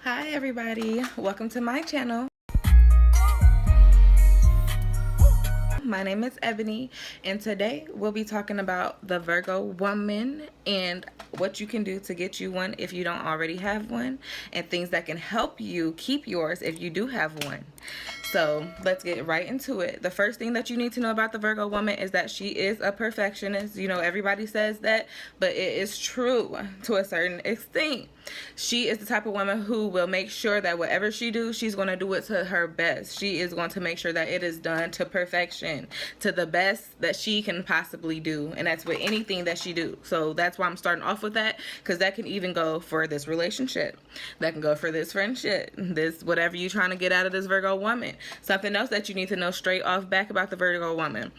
Hi everybody, welcome to my channel. My name is Ebony and today we'll be talking about the Virgo woman and what you can do to get you one if you don't already have one, and things that can help you keep yours if you do have one. So let's get right into it. The first thing that you need to know about the Virgo woman is that she is a perfectionist. You know, everybody says that, but it is true to a certain extent. She is the type of woman who will make sure that whatever she do, she's going to do it to her best. She is going to make sure that it is done to perfection, to the best that she can possibly do, and that's with anything that she do. So that's why I'm starting off with that, because that can even go for this relationship, that can go for this friendship, this whatever you're trying to get out of this Virgo woman. Something else that you need to know straight off back about the Virgo woman.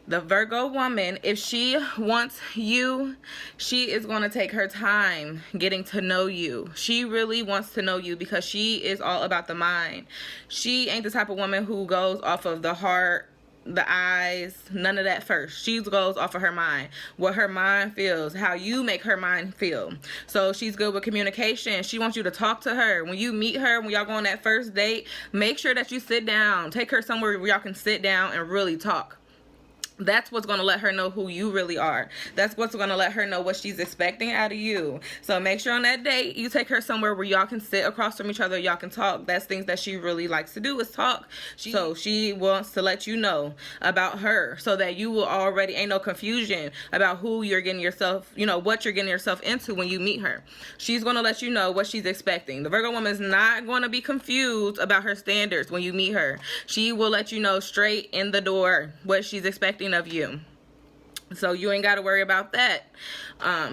The Virgo woman, if she wants you, she is going to take her time getting to know you. She really wants to know you because she is all about the mind. She ain't the type of woman who goes off of the heart, the eyes, none of that first. She goes off of her mind, what her mind feels, how you make her mind feel. So she's good with communication. She wants you to talk to her. When you meet her, when y'all go on that first date, make sure that you sit down. Take her somewhere where y'all can sit down and really talk. That's what's going to let her know who you really are. That's what's going to let her know what she's expecting out of you. So make sure on that date you take her somewhere where y'all can sit across from each other, y'all can talk. That's things that she really likes to do, is talk. So she wants to let you know about her so that you will already, ain't no confusion about who you're getting yourself, you know, what you're getting yourself into when you meet her. She's going to let you know what she's expecting. The Virgo woman is not going to be confused about her standards when you meet her. She will let you know straight in the door what she's expecting of you. So you ain't got to worry about that.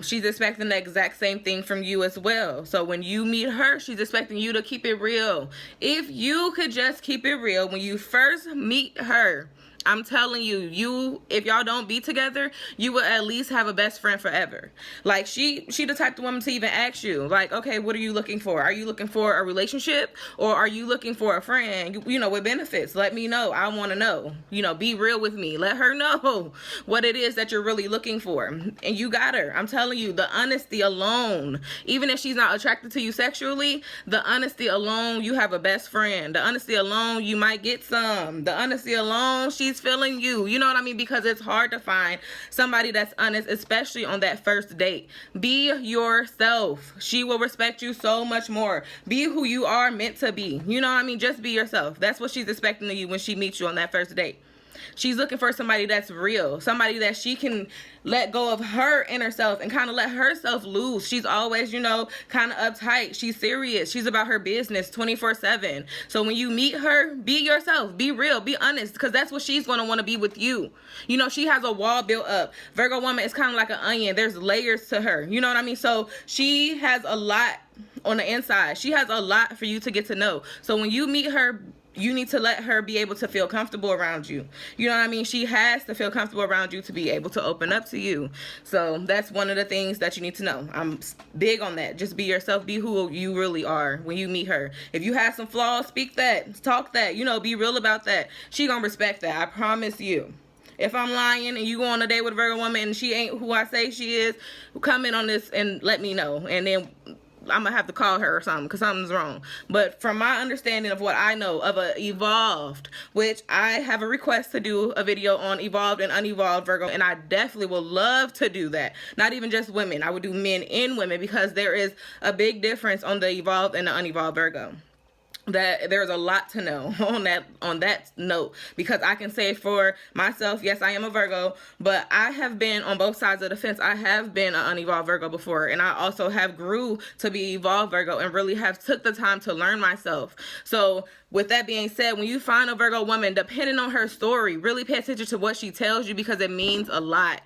She's expecting the exact same thing from you as well. So when you meet her, she's expecting you to keep it real. If you could just keep it real when you first meet her, I'm telling you, if y'all don't be together, you will at least have a best friend forever. Like she the type of woman to even ask you, like, okay, what are you looking for? Are you looking for a relationship, or are you looking for a friend, you know, with benefits? Let me know. I want to know. You know, be real with me. Let her know what it is that you're really looking for. And you got her. I'm telling you, the honesty alone, even if she's not attracted to you sexually, the honesty alone, you have a best friend. The honesty alone, you might get some. The honesty alone, she's feeling you. You know what I mean? Because it's hard to find somebody that's honest, especially on that first date. Be yourself. She will respect you so much more. Be who you are meant to be. You know what I mean? Just be yourself. That's what she's expecting of you when she meets you on that first date. She's looking for somebody that's real, somebody that she can let go of her inner self and kind of let herself loose. She's always, you know, kind of uptight. She's serious. She's about her business 24/7. So when you meet her, be yourself, be real, be honest, because that's what she's going to want to be with you. You know, she has a wall built up. Virgo woman is kind of like an onion. There's layers to her. You know what I mean? So she has a lot on the inside. She has a lot for you to get to know. So when you meet her, you need to let her be able to feel comfortable around you. You know what I mean? She has to feel comfortable around you to be able to open up to you. So that's one of the things that you need to know. I'm big on that. Just be yourself. Be who you really are when you meet her. If you have some flaws, speak that. Talk that. You know, be real about that. She gonna respect that. I promise you. If I'm lying and you go on a date with a Virgo woman and she ain't who I say she is, come in on this and let me know. And then I'm gonna have to call her or something because something's wrong. But from my understanding of what I know of a evolved, which I have a request to do a video on evolved and unevolved Virgo, and I definitely would love to do that. Not even just women, I would do men and women, because there is a big difference on the evolved and the unevolved Virgo. That there's a lot to know on that note, because I can say for myself, yes, I am a Virgo, but I have been on both sides of the fence. I have been an unevolved Virgo before, and I also have grew to be evolved Virgo and really have took the time to learn myself. So with that being said, when you find a Virgo woman, depending on her story, really pay attention to what she tells you, because it means a lot.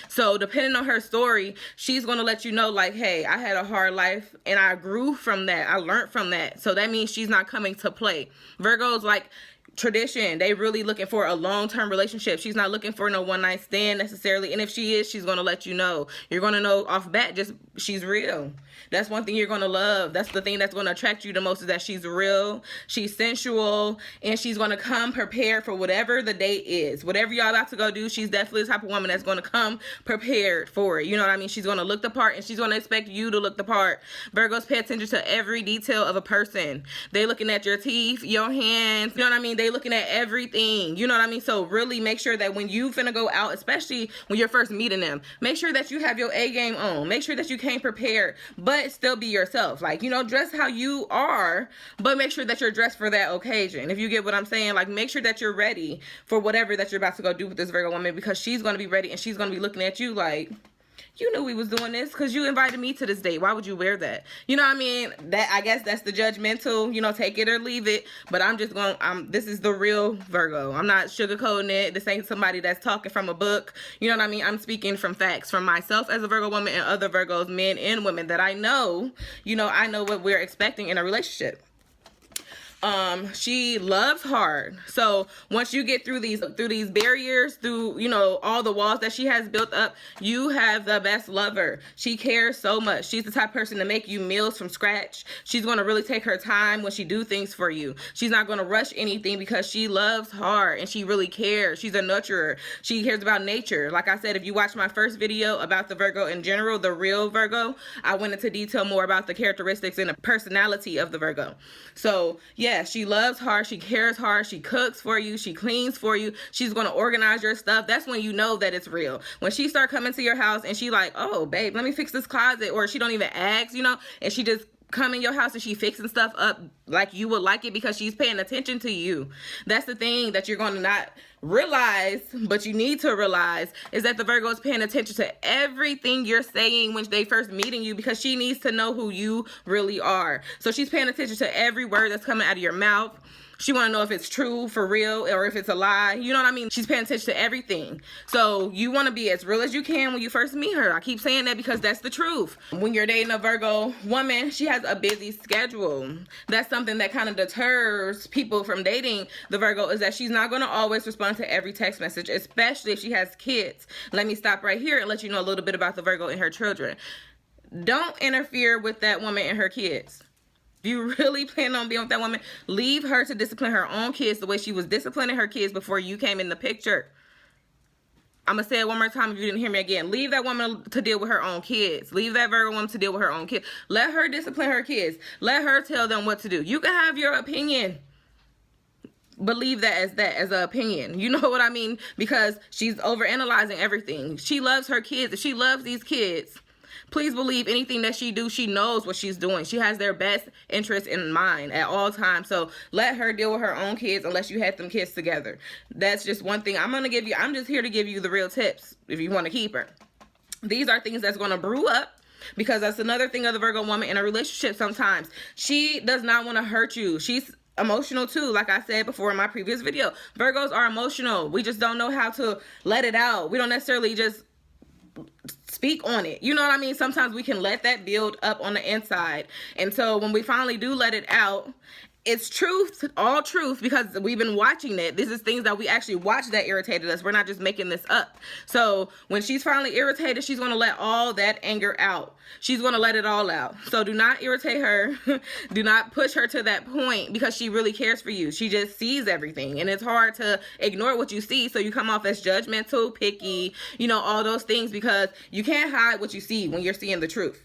So depending on her story, she's going to let you know, like, hey, I had a hard life and I grew from that. I learned from that. So that means she's not coming to play. Virgos, like, tradition. They really looking for a long-term relationship. She's not looking for no one-night stand necessarily, and if she is, she's going to let you know. You're going to know off bat, just she's real. That's one thing you're going to love. That's the thing that's going to attract you the most, is that she's real, she's sensual, and she's going to come prepared for whatever the date is. Whatever y'all about to go do, she's definitely the type of woman that's going to come prepared for it. You know what I mean? She's going to look the part, and she's going to expect you to look the part. Virgos pay attention to every detail of a person. They looking at your teeth, your hands, you know what I mean? They looking at everything, you know what I mean? So really make sure that when you finna go out, especially when you're first meeting them, make sure that you have your A game on. Make sure that you came prepared, but still be yourself. Like, you know, dress how you are, but make sure that you're dressed for that occasion. If you get what I'm saying, like, make sure that you're ready for whatever that you're about to go do with this Virgo woman, because she's going to be ready, and she's going to be looking at you like, you knew we was doing this because you invited me to this date. Why would you wear that? You know what I mean? That, I guess that's the judgmental, you know, take it or leave it. But I'm just going, this is the real Virgo. I'm not sugarcoating it. This ain't somebody that's talking from a book. You know what I mean? I'm speaking from facts, from myself as a Virgo woman and other Virgos, men and women that I know. You know, I know what we're expecting in a relationship. She loves hard. So once you get through these barriers, through, you know, all the walls that she has built up, you have the best lover. She cares so much. She's the type of person to make you meals from scratch. She's going to really take her time when she do things for you. She's not going to rush anything because she loves hard and she really cares. She's a nurturer. She cares about nature. Like I said, if you watch my first video about the Virgo in general, the real Virgo, I went into detail more about the characteristics and the personality of the Virgo. So yeah, she loves hard, she cares hard, she cooks for you, she cleans for you, she's going to organize your stuff. That's when you know that it's real. When she start coming to your house and she like, oh babe, let me fix this closet, or she don't even ask, you know, and she just come in your house and she fixing stuff up like you would like it because she's paying attention to you. That's the thing that you're going to not realize, but you need to realize, is that the Virgo is paying attention to everything you're saying when they first meeting you, because she needs to know who you really are. So she's paying attention to every word that's coming out of your mouth. She want to know if it's true, for real, or if it's a lie. You know what I mean? She's paying attention to everything. So you want to be as real as you can when you first meet her. I keep saying that because that's the truth. When you're dating a Virgo woman, she has a busy schedule. That's something that kind of deters people from dating the Virgo, is that she's not going to always respond to every text message, especially if she has kids. Let me stop right here and let you know a little bit about the Virgo and her children. Don't interfere with that woman and her kids. If you really plan on being with that woman, leave her to discipline her own kids the way she was disciplining her kids before you came in the picture. I'm going to say it one more time if you didn't hear me again. Leave that woman to deal with her own kids. Leave that Virgo woman to deal with her own kids. Let her discipline her kids. Let her tell them what to do. You can have your opinion. Believe that as an opinion. You know what I mean? Because she's overanalyzing everything. She loves her kids. If she loves these kids, please believe anything that she do, she knows what she's doing. She has their best interest in mind at all times. So let her deal with her own kids unless you had them kids together. That's just one thing I'm going to give you. I'm just here to give you the real tips if you want to keep her. These are things that's going to brew up, because that's another thing of the Virgo woman in a relationship sometimes. She does not want to hurt you. She's emotional too, like I said before in my previous video. Virgos are emotional. We just don't know how to let it out. We don't necessarily just speak on it. You know what I mean? Sometimes we can let that build up on the inside. And so when we finally do let it out, it's truth, all truth, because we've been watching it. This is things that we actually watched that irritated us. We're not just making this up. So when she's finally irritated, she's going to let all that anger out. She's going to let it all out. So do not irritate her. Do not push her to that point, because she really cares for you. She just sees everything, and it's hard to ignore what you see. So you come off as judgmental, picky, you know, all those things, because you can't hide what you see when you're seeing the truth.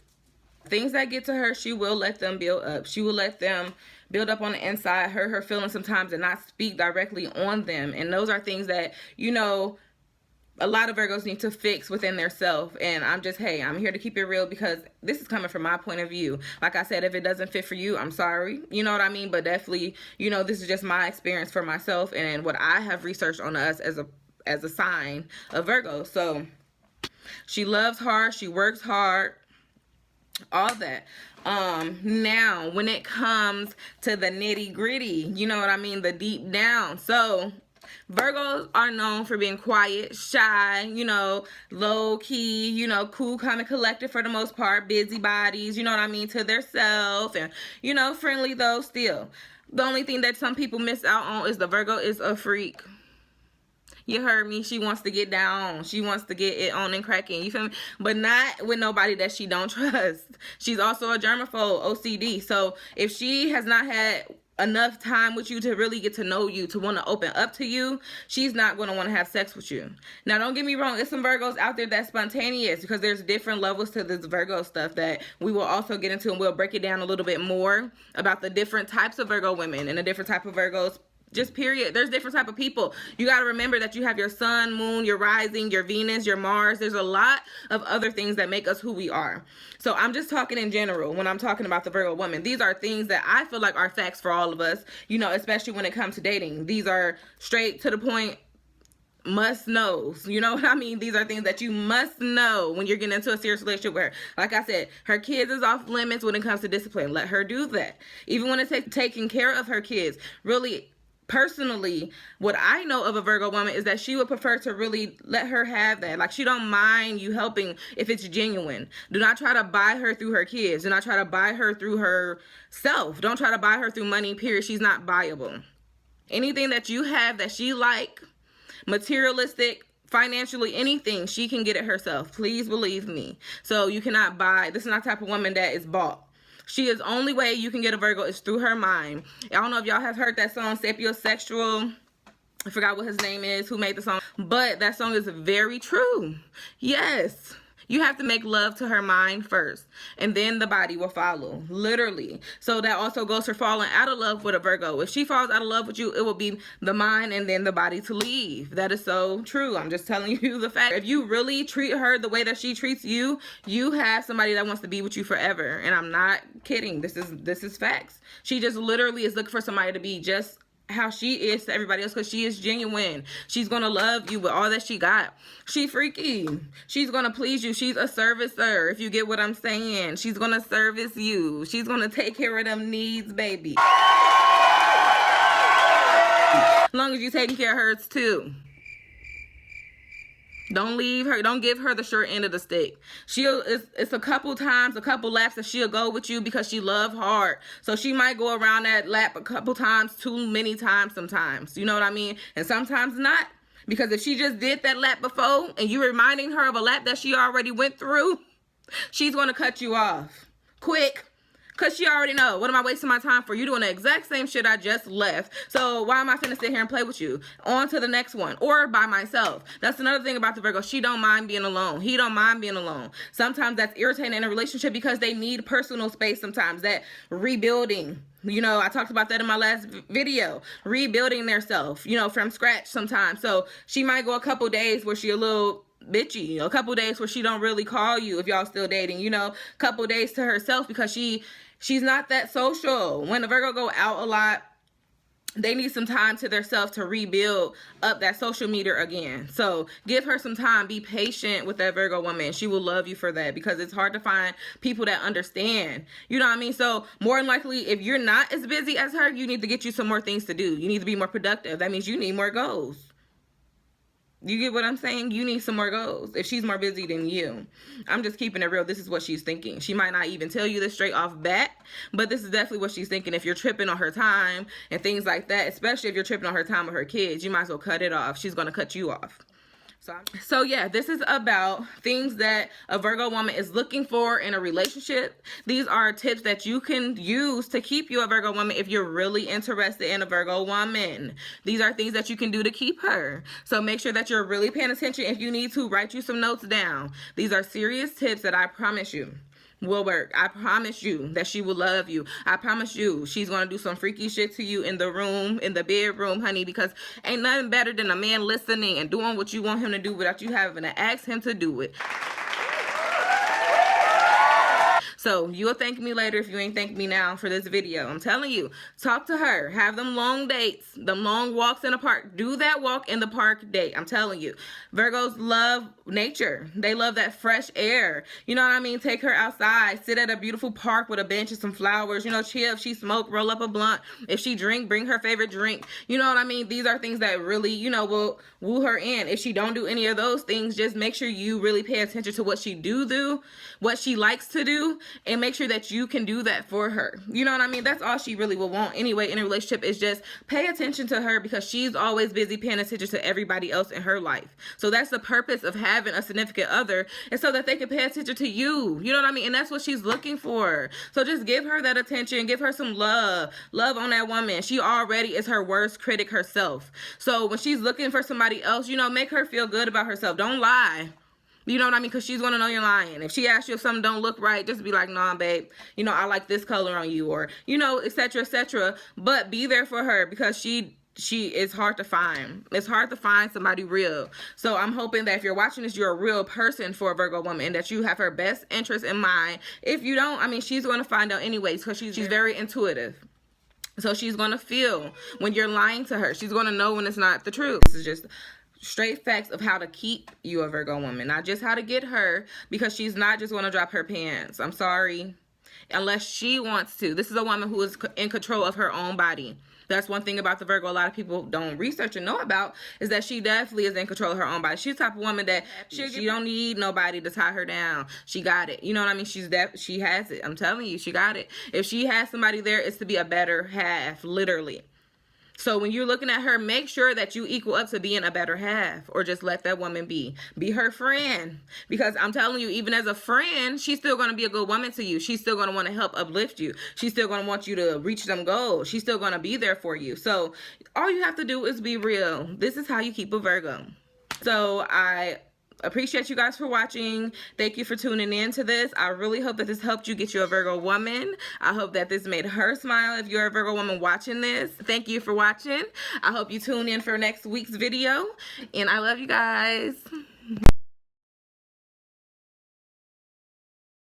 Things that get to her, she will let them build up. She will let them build up on the inside, hurt her feelings sometimes, and not speak directly on them. And those are things that, you know, a lot of Virgos need to fix within their self. And I'm just, hey, I'm here to keep it real, because this is coming from my point of view. Like I said, if it doesn't fit for you, I'm sorry. You know what I mean? But definitely, you know, this is just my experience for myself and what I have researched on us as a sign of Virgo. So she loves hard, she works hard, all that. Now when it comes to the nitty gritty, you know what I mean, the deep down. So Virgos are known for being quiet, shy, you know, low key, you know, cool, calm, and collected for the most part, busybodies, you know what I mean, to their self, and, you know, friendly though still. The only thing that some people miss out on is the Virgo is a freak. You heard me. She wants to get down. She wants to get it on and cracking. You feel me? But not with nobody that she don't trust. She's also a germaphobe, OCD. So if she has not had enough time with you to really get to know you, to want to open up to you, she's not going to want to have sex with you. Now, don't get me wrong. There's some Virgos out there that's spontaneous, because there's different levels to this Virgo stuff that we will also get into, and we'll break it down a little bit more about the different types of Virgo women and the different type of Virgos. Just period. There's different type of people. You got to remember that you have your sun, moon, your rising, your Venus, your Mars. There's a lot of other things that make us who we are. So I'm just talking in general when I'm talking about the Virgo woman. These are things that I feel like are facts for all of us, you know, especially when it comes to dating. These are straight to the point, must knows. You know what I mean? These are things that you must know when you're getting into a serious relationship with her. Like I said, her kids is off limits when it comes to discipline. Let her do that. Even when it's taking care of her kids. Really, personally, what I know of a Virgo woman is that she would prefer to really let her have that. Like, she don't mind you helping if it's genuine. Do not try to buy her through her kids. Do not try to buy her through herself. Don't try to buy her through money, period. She's not buyable. Anything that you have that she like, materialistic, financially, anything, she can get it herself. Please believe me. So you cannot buy. This is not the type of woman that is bought. She is, only way you can get a Virgo is through her mind. I don't know if y'all have heard that song, Sapiosexual. I forgot what his name is, who made the song. But that song is very true. Yes. You have to make love to her mind first, and then the body will follow, literally. So that also goes for falling out of love with a Virgo. If she falls out of love with you, it will be the mind and then the body to leave. That is so true. I'm just telling you the fact. If you really treat her the way that she treats you, you have somebody that wants to be with you forever. And I'm not kidding. This is facts. She just literally is looking for somebody to be just how she is to everybody else, because she is genuine. She's gonna love you with all that she got. She freaky. She's gonna please you. She's a servicer, if you get what I'm saying. She's gonna service you. She's gonna take care of them needs, baby. As long as you're taking care of hers too. Don't leave her. Don't give her the short end of the stick. It's a couple times, a couple laps that she'll go with you because she love hard. So she might go around that lap a couple times, too many times sometimes. You know what I mean? And sometimes not. Because if she just did that lap before and you reminding her of a lap that she already went through, she's going to cut you off quick. Because she already know, what am I wasting my time for? You doing the exact same shit I just left. So why am I finna sit here and play with you? On to the next one. Or by myself. That's another thing about the Virgo. She don't mind being alone. He don't mind being alone. Sometimes that's irritating in a relationship because they need personal space sometimes. That rebuilding. You know, I talked about that in my last video. Rebuilding their self, you know, from scratch sometimes. So she might go a couple days where she a little bitchy. A couple days where she don't really call you if y'all still dating. You know, a couple days to herself because she's not that social. When the Virgo go out a lot, they need some time to themselves to rebuild up that social meter again. So give her some time. Be patient with that Virgo woman. She will love you for that, because it's hard to find people that understand. You know what I mean? So more than likely, if you're not as busy as her, you need to get you some more things to do. You need to be more productive. That means you need more goals. You get what I'm saying? You need some more goals if she's more busy than you. I'm just keeping it real. This is what she's thinking. She might not even tell you this straight off bat, but this is definitely what she's thinking. If you're tripping on her time and things like that, especially if you're tripping on her time with her kids, you might as well cut it off. She's going to cut you off. So yeah, this is about things that a Virgo woman is looking for in a relationship. These are tips that you can use to keep you a Virgo woman if you're really interested in a Virgo woman. These are things that you can do to keep her. So make sure that you're really paying attention. If you need to, write you some notes down. These are serious tips that I promise you will work. I promise you that she will love you. I promise you she's going to do some freaky shit to you in the room, in the bedroom, honey, because ain't nothing better than a man listening and doing what you want him to do without you having to ask him to do it. So you'll thank me later if you ain't thank me now for this video. I'm telling you, talk to her. Have them long dates, them long walks in the park. Do that walk in the park date. I'm telling you. Virgos love nature. They love that fresh air. You know what I mean? Take her outside. Sit at a beautiful park with a bench and some flowers. You know, chill. If she smoke, roll up a blunt. If she drink, bring her favorite drink. You know what I mean? These are things that really, you know, will woo her in. If she don't do any of those things, just make sure you really pay attention to what she do, what she likes to do, and make sure that you can do that for her. You know what I mean? That's all she really will want anyway in a relationship, is just pay attention to her, because she's always busy paying attention to everybody else in her life. So that's the purpose of having a significant other, is so that they can pay attention to you. You know what I mean? And that's what she's looking for. So just give her that attention, give her some love on that woman. She already is her worst critic herself. So when she's looking for somebody else, you know, make her feel good about herself. Don't lie. You know what I mean? Because she's going to know you're lying. If she asks you if something don't look right, just be like, nah, babe, you know, I like this color on you, or, you know, etc., etc. But be there for her, because she is hard to find. It's hard to find somebody real. So I'm hoping that if you're watching this, you're a real person for a Virgo woman, and that you have her best interest in mind. If you don't, I mean, she's going to find out anyways, because she's very intuitive. So she's going to feel when you're lying to her. She's going to know when it's not the truth. This is just straight facts of how to keep you a Virgo woman, not just how to get her, because she's not just going to drop her pants. I'm sorry. Unless she wants to. This is a woman who is in control of her own body. That's one thing about the Virgo a lot of people don't research and know about, is that she definitely is in control of her own body. She's the type of woman that she don't need nobody to tie her down. She got it. You know what I mean? She has it. I'm telling you, she got it. If she has somebody there, it's to be a better half, literally. So when you're looking at her, make sure that you equal up to being a better half, or just let that woman be. Be her friend. Because I'm telling you, even as a friend, she's still going to be a good woman to you. She's still going to want to help uplift you. She's still going to want you to reach them goals. She's still going to be there for you. So all you have to do is be real. This is how you keep a Virgo. So I appreciate you guys for watching. Thank you for tuning in to this. I really hope that this helped you get you a Virgo woman. I hope that this made her smile if you're a Virgo woman watching this. Thank you for watching. I hope you tune in for next week's video, and I love you guys.